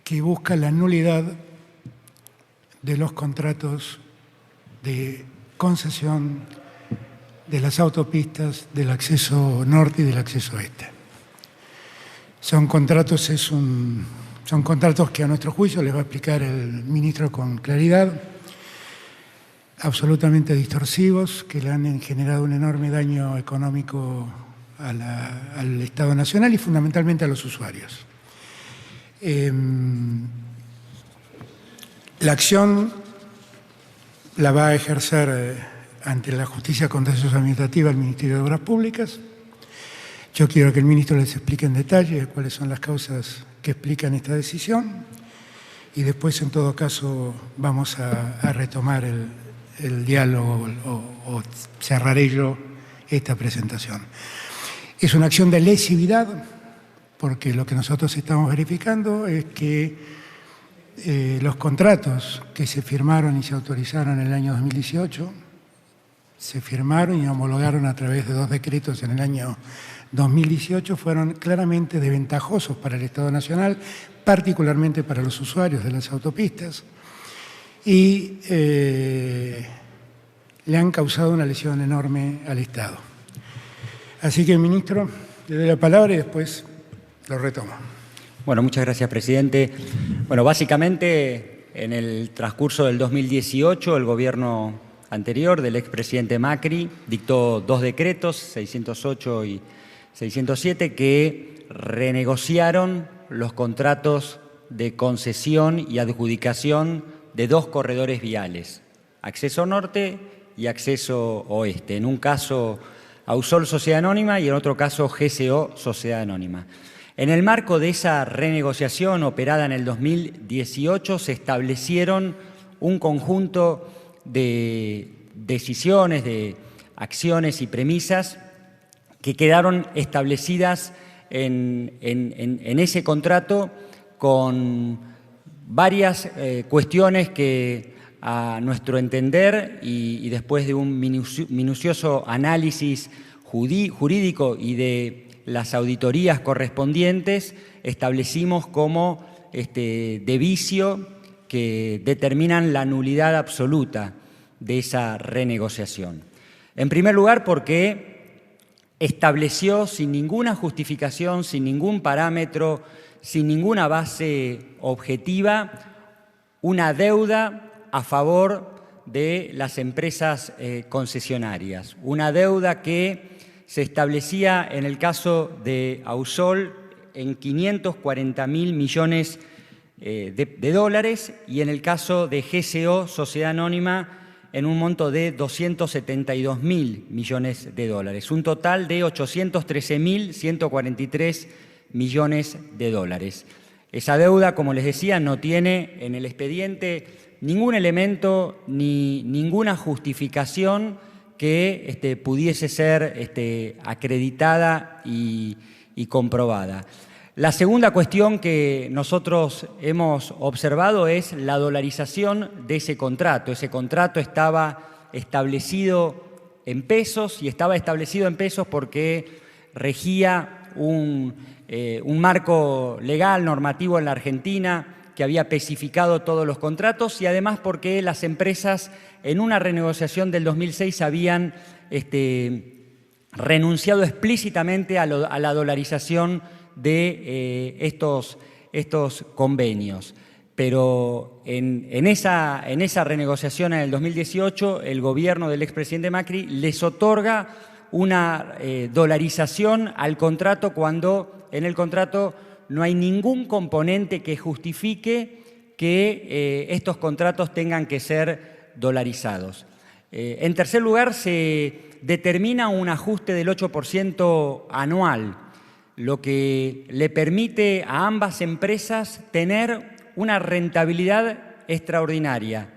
que busca la nulidad de los contratos de concesión de las autopistas del acceso norte y del acceso oeste. Son contratos que a nuestro juicio les va a explicar el ministro con claridad, absolutamente distorsivos, que le han generado un enorme daño económico al Estado Nacional y fundamentalmente a los usuarios. La acción la va a ejercer ante la Justicia Contencioso Administrativa el Ministerio de Obras Públicas. Yo quiero que el ministro les explique en detalle cuáles son las causas que explican esta decisión y después, en todo caso, vamos a retomar el diálogo o cerraré yo esta presentación. Es una acción de lesividad porque lo que nosotros estamos verificando es que los contratos que se firmaron y se autorizaron en el año 2018 se firmaron y homologaron a través de 2 decretos en el año 2018, fueron claramente desventajosos para el Estado Nacional, particularmente para los usuarios de las autopistas, y le han causado una lesión enorme al Estado. Así que, ministro, le doy la palabra y después lo retomo. Bueno, muchas gracias, presidente. Bueno, básicamente, en el transcurso del 2018, el gobierno anterior del expresidente Macri dictó 2 decretos, 608 y 607, que renegociaron los contratos de concesión y adjudicación de 2 corredores viales, acceso norte y acceso oeste. En un caso, Ausol Sociedad Anónima y en otro caso, GCO Sociedad Anónima. En el marco de esa renegociación operada en el 2018 se establecieron un conjunto de decisiones, de acciones y premisas que quedaron establecidas en ese contrato con varias cuestiones que, a nuestro entender y después de un minucioso análisis jurídico y de las auditorías correspondientes, establecimos como de vicio que determinan la nulidad absoluta de esa renegociación. En primer lugar, porque estableció sin ninguna justificación, sin ningún parámetro, sin ninguna base objetiva, una deuda a favor de las empresas concesionarias. Una deuda que se establecía en el caso de Ausol en 540.000 millones de dólares y en el caso de GCO, Sociedad Anónima, en un monto de 272.000 millones de dólares, un total de 813.143 millones de dólares. Esa deuda, como les decía, no tiene en el expediente ningún elemento ni ninguna justificación que pudiese ser acreditada y comprobada. La segunda cuestión que nosotros hemos observado es la dolarización de ese contrato. Ese contrato estaba establecido en pesos y estaba establecido en pesos porque regía un marco legal, normativo en la Argentina que había especificado todos los contratos y además porque las empresas en una renegociación del 2006 habían renunciado explícitamente a la dolarización de estos convenios. Pero en esa renegociación en el 2018, el gobierno del expresidente Macri les otorga una dolarización al contrato cuando en el contrato no hay ningún componente que justifique que estos contratos tengan que ser dolarizados. En tercer lugar, se determina un ajuste del 8% anual, lo que le permite a ambas empresas tener una rentabilidad extraordinaria.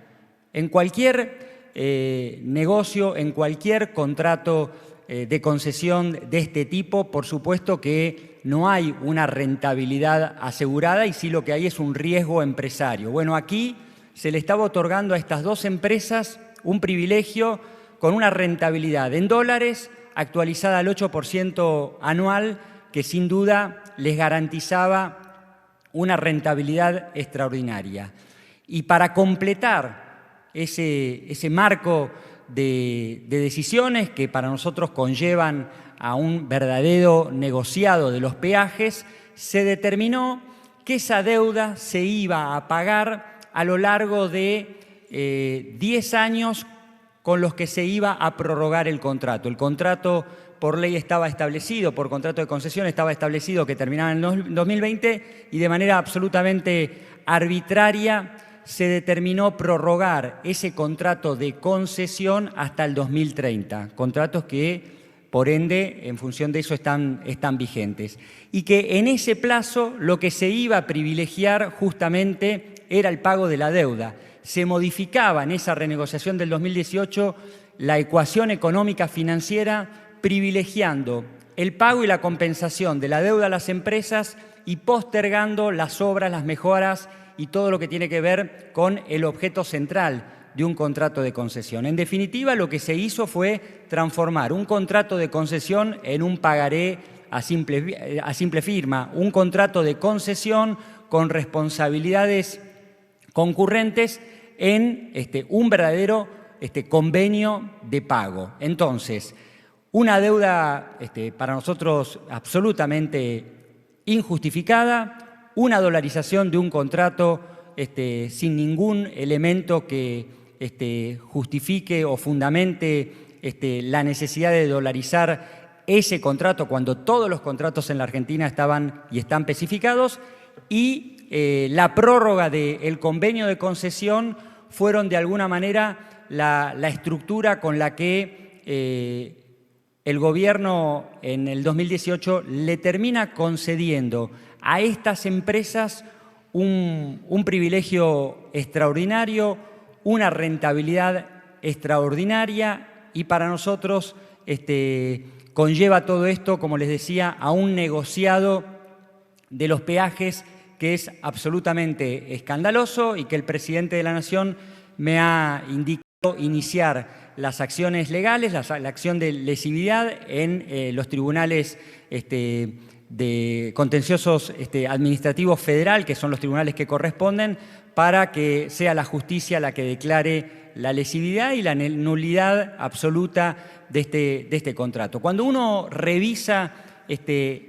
En cualquier negocio, en cualquier contrato de concesión de este tipo, por supuesto que no hay una rentabilidad asegurada y sí lo que hay es un riesgo empresario. Bueno, aquí se le estaba otorgando a estas 2 empresas un privilegio con una rentabilidad en dólares actualizada al 8% anual, que sin duda les garantizaba una rentabilidad extraordinaria. Y para completar ese marco de decisiones que para nosotros conllevan a un verdadero negociado de los peajes, se determinó que esa deuda se iba a pagar a lo largo de 10 años con los que se iba a prorrogar el contrato. El contrato por ley estaba establecido, por contrato de concesión estaba establecido que terminaba en el 2020 y de manera absolutamente arbitraria se determinó prorrogar ese contrato de concesión hasta el 2030, contratos que por ende, en función de eso, están vigentes. Y que en ese plazo lo que se iba a privilegiar justamente era el pago de la deuda. Se modificaba en esa renegociación del 2018 la ecuación económica financiera privilegiando el pago y la compensación de la deuda a las empresas y postergando las obras, las mejoras y todo lo que tiene que ver con el objeto central de un contrato de concesión. En definitiva, lo que se hizo fue transformar un contrato de concesión en un pagaré a simple firma, un contrato de concesión con responsabilidades concurrentes en un verdadero convenio de pago. Entonces, una deuda para nosotros absolutamente injustificada, una dolarización de un contrato sin ningún elemento que justifique o fundamente la necesidad de dolarizar ese contrato cuando todos los contratos en la Argentina estaban y están especificados, y la prórroga del convenio de concesión fueron de alguna manera la estructura con la que el gobierno en el 2018 le termina concediendo a estas empresas un privilegio extraordinario, una rentabilidad extraordinaria, y para nosotros conlleva todo esto, como les decía, a un negociado de los peajes que es absolutamente escandaloso y que el presidente de la Nación me ha indicado iniciar las acciones legales, la acción de lesividad en los tribunales de contenciosos administrativos federal, que son los tribunales que corresponden, para que sea la justicia la que declare la lesividad y la nulidad absoluta de este contrato. Cuando uno revisa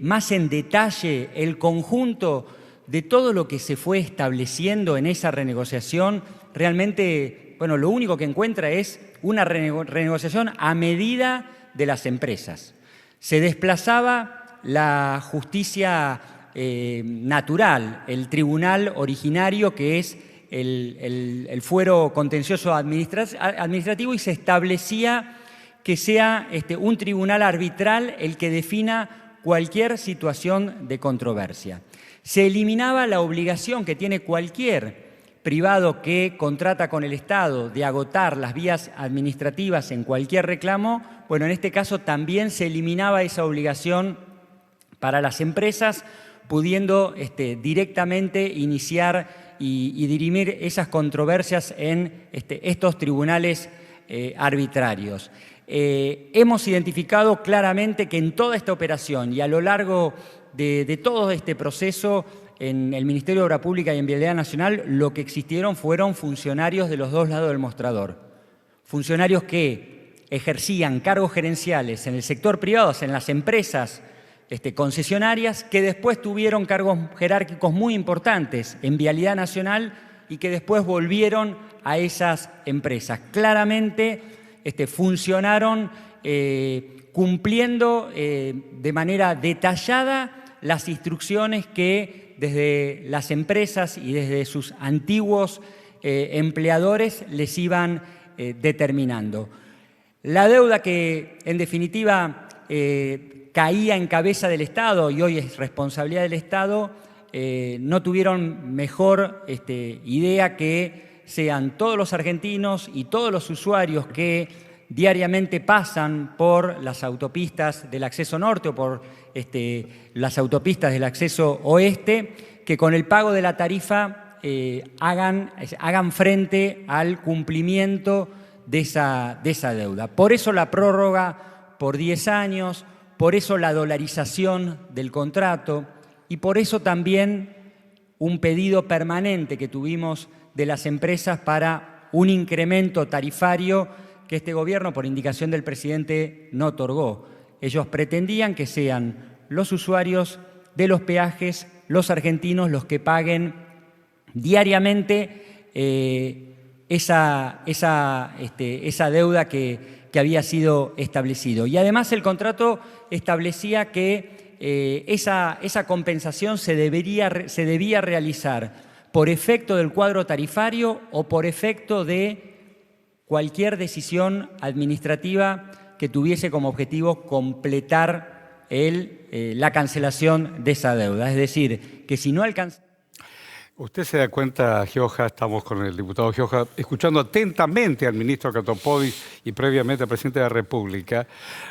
más en detalle el conjunto de todo lo que se fue estableciendo en esa renegociación, realmente, bueno, lo único que encuentra es una renegociación a medida de las empresas. Se desplazaba la justicia natural, el tribunal originario, que es el fuero contencioso administrativo, y se establecía que sea un tribunal arbitral el que defina cualquier situación de controversia. Se eliminaba la obligación que tiene cualquier privado que contrata con el Estado de agotar las vías administrativas en cualquier reclamo. Bueno, en este caso también se eliminaba esa obligación para las empresas, pudiendo directamente iniciar y dirimir esas controversias en estos tribunales arbitrarios. Hemos identificado claramente que en toda esta operación y a lo largo de todo este proceso, en el Ministerio de Obra Pública y en Vialidad Nacional, lo que existieron fueron funcionarios de los dos lados del mostrador. Funcionarios que ejercían cargos gerenciales en el sector privado, en las empresas concesionarias, que después tuvieron cargos jerárquicos muy importantes en Vialidad Nacional y que después volvieron a esas empresas. Claramente funcionaron cumpliendo de manera detallada las instrucciones que desde las empresas y desde sus antiguos empleadores les iban determinando. La deuda que, en definitiva, caía en cabeza del Estado y hoy es responsabilidad del Estado, no tuvieron mejor idea que sean todos los argentinos y todos los usuarios que diariamente pasan por las autopistas del acceso norte o por las autopistas del acceso oeste, que con el pago de la tarifa hagan frente al cumplimiento de esa deuda. Por eso la prórroga por 10 años, por eso la dolarización del contrato y por eso también un pedido permanente que tuvimos de las empresas para un incremento tarifario que este gobierno, por indicación del presidente, no otorgó. Ellos pretendían que sean los usuarios de los peajes, los argentinos, los que paguen diariamente esa deuda que había sido establecido. Y además el contrato establecía que esa compensación se debía realizar por efecto del cuadro tarifario o por efecto de cualquier decisión administrativa que tuviese como objetivo completar la cancelación de esa deuda. Es decir, que si no alcanza... Usted se da cuenta, Gioja, estamos con el diputado Gioja, escuchando atentamente al ministro Catopodis y previamente al presidente de la República,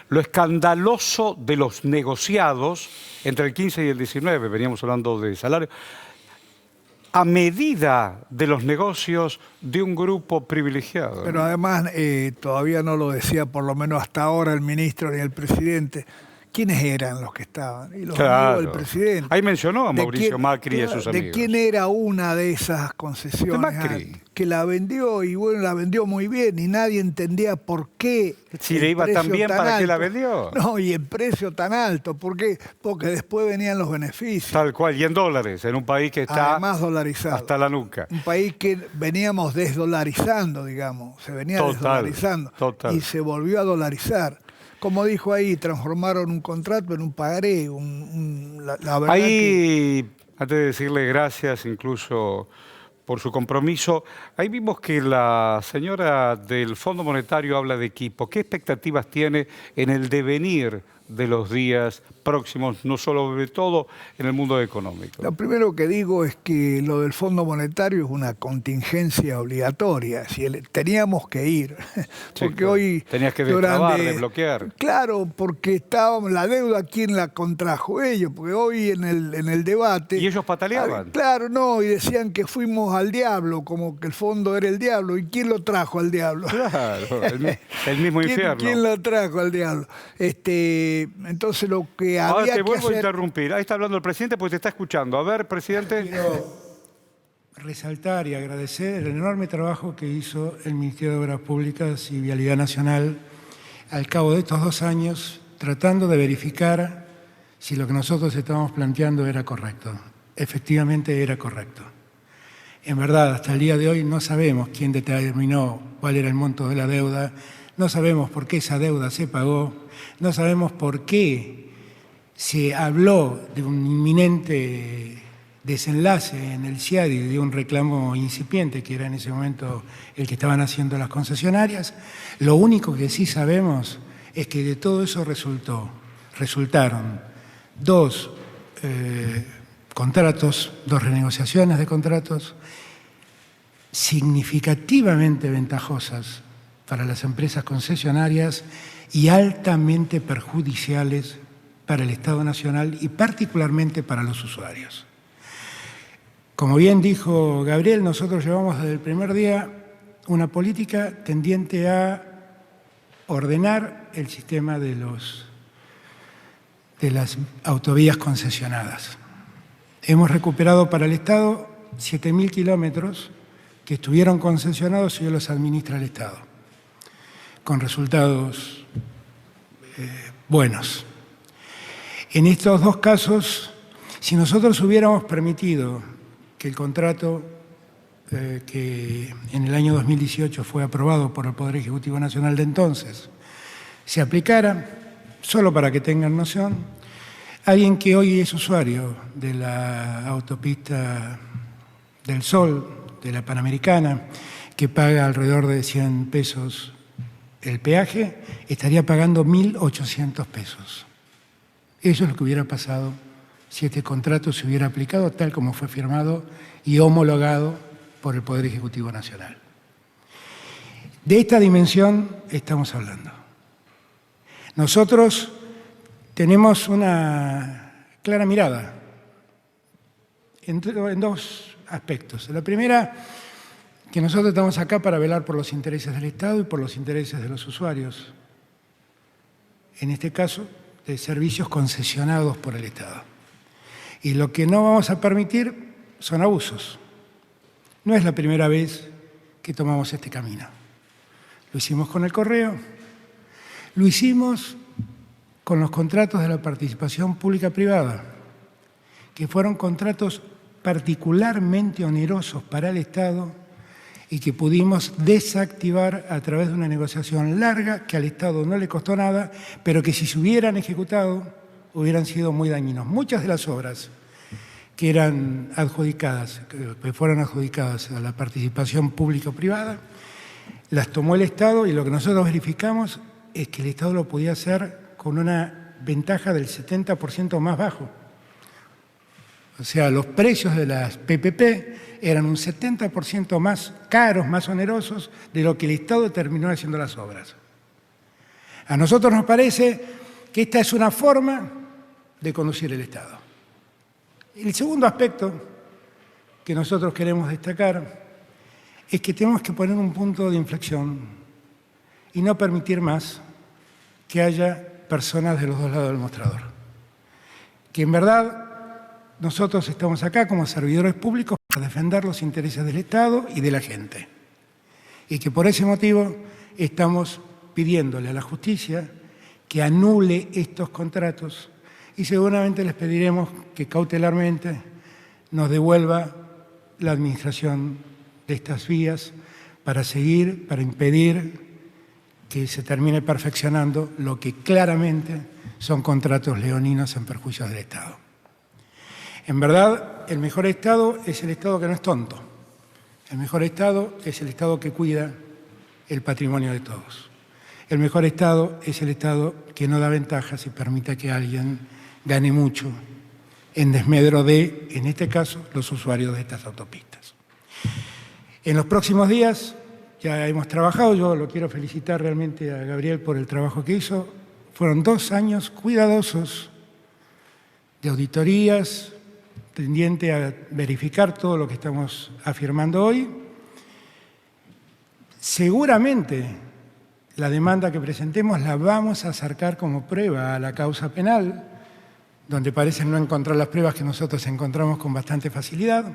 lo escandaloso de los negociados entre el 15 y el 19, veníamos hablando de salario, a medida de los negocios de un grupo privilegiado. Pero además, todavía no lo decía, por lo menos hasta ahora, el ministro ni el presidente. ¿Quiénes eran los que estaban? Y los amigos del presidente. Ahí mencionó a Mauricio Macri y a sus amigos. ¿De quién era una de esas concesiones? De Macri. Que la vendió, y bueno, la vendió muy bien, y nadie entendía por qué. Si le iba tan bien, ¿para qué la vendió? No, y el precio tan alto, ¿por qué? Porque después venían los beneficios. Tal cual, y en dólares, en un país que está además dolarizado. Hasta la nuca. Un país que veníamos desdolarizando, digamos, se venía desdolarizando. Total. Y se volvió a dolarizar. Como dijo ahí, transformaron un contrato en un pagaré. La verdad ahí, antes de decirle gracias incluso por su compromiso, ahí vimos que la señora del Fondo Monetario habla de equipo. ¿Qué expectativas tiene en el devenir de los días próximos, no solo de todo en el mundo económico? Lo primero que digo es que lo del Fondo Monetario es una contingencia obligatoria. Si teníamos que ir, porque claro. hoy... Tenías que destrabar, desbloquear. Claro, porque estábamos, la deuda, ¿quién la contrajo? Ellos, porque hoy en el debate... Y ellos pataleaban. Claro, no, y decían que fuimos al diablo, como que el fondo era el diablo. ¿Y quién lo trajo al diablo? Claro, el mismo infierno. ¿Quién lo trajo al diablo? Entonces lo que había Ahora te que vuelvo hacer... a interrumpir. Ahí está hablando el presidente porque te está escuchando. A ver, presidente. Quiero resaltar y agradecer el enorme trabajo que hizo el Ministerio de Obras Públicas y Vialidad Nacional al cabo de estos 2 años, tratando de verificar si lo que nosotros estábamos planteando era correcto. Efectivamente era correcto. En verdad, hasta el día de hoy no sabemos quién determinó cuál era el monto de la deuda, no sabemos por qué esa deuda se pagó, no sabemos por qué se habló de un inminente desenlace en el CIADI, de un reclamo incipiente, que era en ese momento el que estaban haciendo las concesionarias. Lo único que sí sabemos es que de todo eso resultaron 2 contratos, 2 renegociaciones de contratos significativamente ventajosas para las empresas concesionarias y altamente perjudiciales para el Estado Nacional y particularmente para los usuarios. Como bien dijo Gabriel, nosotros llevamos desde el primer día una política tendiente a ordenar el sistema de las autovías concesionadas. Hemos recuperado para el Estado 7.000 kilómetros que estuvieron concesionados y hoy los administra el Estado, con resultados buenos. En estos 2 casos, si nosotros hubiéramos permitido que el contrato que en el año 2018 fue aprobado por el Poder Ejecutivo Nacional de entonces se aplicara, solo para que tengan noción, alguien que hoy es usuario de la autopista del Sol, de la Panamericana, que paga alrededor de 100 pesos el peaje, estaría pagando 1.800 pesos. Eso es lo que hubiera pasado si este contrato se hubiera aplicado tal como fue firmado y homologado por el Poder Ejecutivo Nacional. De esta dimensión estamos hablando. Nosotros tenemos una clara mirada en 2 aspectos. La primera, que nosotros estamos acá para velar por los intereses del Estado y por los intereses de los usuarios, en este caso, de servicios concesionados por el Estado. Y lo que no vamos a permitir son abusos. No es la primera vez que tomamos este camino. Lo hicimos con el correo, lo hicimos con los contratos de la participación pública-privada, que fueron contratos particularmente onerosos para el Estado y que pudimos desactivar a través de una negociación larga que al Estado no le costó nada, pero que si se hubieran ejecutado hubieran sido muy dañinos. Muchas de las obras que eran adjudicadas, que fueron adjudicadas a la participación público-privada, las tomó el Estado y lo que nosotros verificamos es que el Estado lo podía hacer con una ventaja del 70% más bajo. O sea, los precios de las PPP eran un 70% más caros, más onerosos de lo que el Estado terminó haciendo las obras. A nosotros nos parece que esta es una forma de conducir el Estado. El segundo aspecto que nosotros queremos destacar es que tenemos que poner un punto de inflexión y no permitir más que haya personas de los dos lados del mostrador. Que en verdad nosotros estamos acá como servidores públicos para defender los intereses del Estado y de la gente. Y que por ese motivo estamos pidiéndole a la justicia que anule estos contratos y seguramente les pediremos que cautelarmente nos devuelva la administración de estas vías para seguir, para impedir que se termine perfeccionando lo que claramente son contratos leoninos en perjuicio del Estado. En verdad, el mejor Estado es el Estado que no es tonto. El mejor Estado es el Estado que cuida el patrimonio de todos. El mejor Estado es el Estado que no da ventajas y permite que alguien gane mucho en desmedro de, en este caso, los usuarios de estas autopistas. En los próximos días ya hemos trabajado, yo lo quiero felicitar realmente a Gabriel por el trabajo que hizo. Fueron 2 años cuidadosos de auditorías, tendiente a verificar todo lo que estamos afirmando hoy. Seguramente la demanda que presentemos la vamos a acercar como prueba a la causa penal, donde parecen no encontrar las pruebas que nosotros encontramos con bastante facilidad.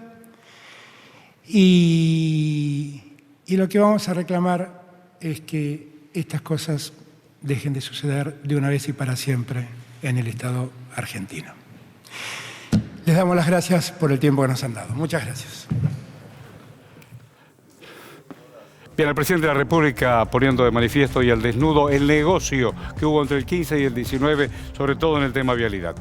Y lo que vamos a reclamar es que estas cosas dejen de suceder de una vez y para siempre en el Estado argentino. Les damos las gracias por el tiempo que nos han dado. Muchas gracias. Bien, el presidente de la República poniendo de manifiesto y al desnudo el negocio que hubo entre el 15 y el 19, sobre todo en el tema vialidad.